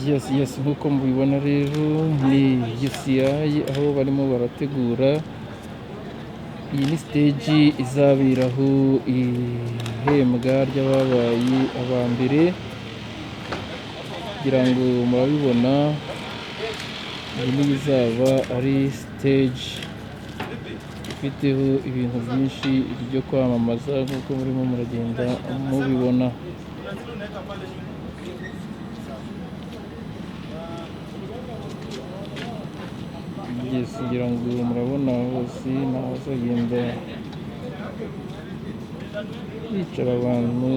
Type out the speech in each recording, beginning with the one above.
Yes, nk'uko mubibona rero ni UCI aho barimo barategura. Iyi ni stage izaberaho ihembwa ry'ababaye aba mbere, kugira ngo murabibona iyi niyo izaba ari stage ifiteho ibintu byinshi byo kwamamaza nk'uko murimo muragenda mubibona. Ngira ngo murabona hose n'ahazagenda hicara abantu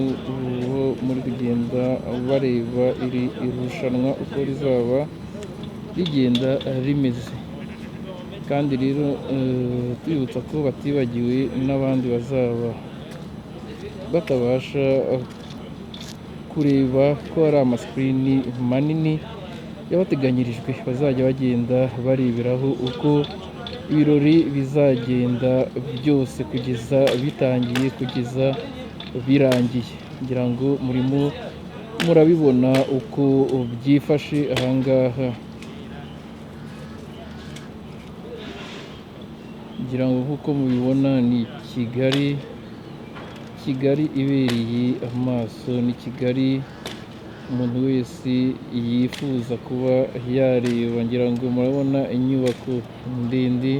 muri kugenda bareba iri irushanwa uko rizaba rigenda rimeze, kandi rero twibutsa ko batibagiwe n'abandi bazaba batabasha kureba ko hari amasikirini manini yabateganyirijwe, bazajya bagenda bareberaho uko ibirori bizagenda byose kugeza bitangiye kugeza birangiye. Ngira ngo murimo murabibona uko byifashe ahangaha. Ngira ngo nk'uko mubibona ni Kigali ibereye amaso, ni Kigali umuntu wese yifuza kuba yareba. Ngira ngo murabona inyubako ndende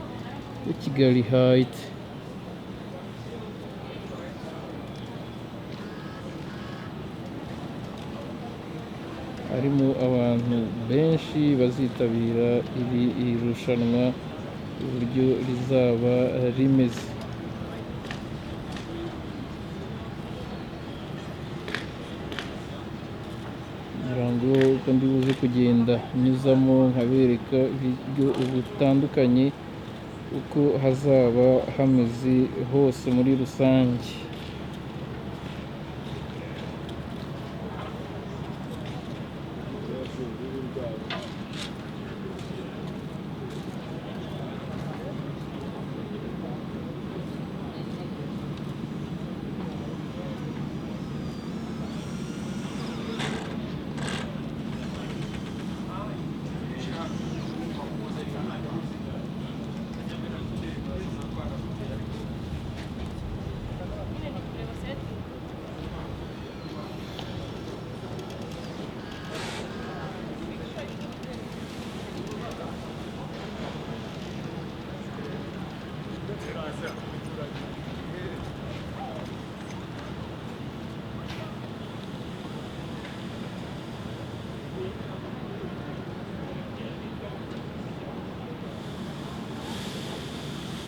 ya Kigali Heights, harimo abantu benshi bazitabira iri rushanwa uburyo rizaba rimeze. Ngira ngo uko ndi buze kugenda nyuzamo nkabereka uburyo butandukanye uko hazaba hameze hose muri rusange.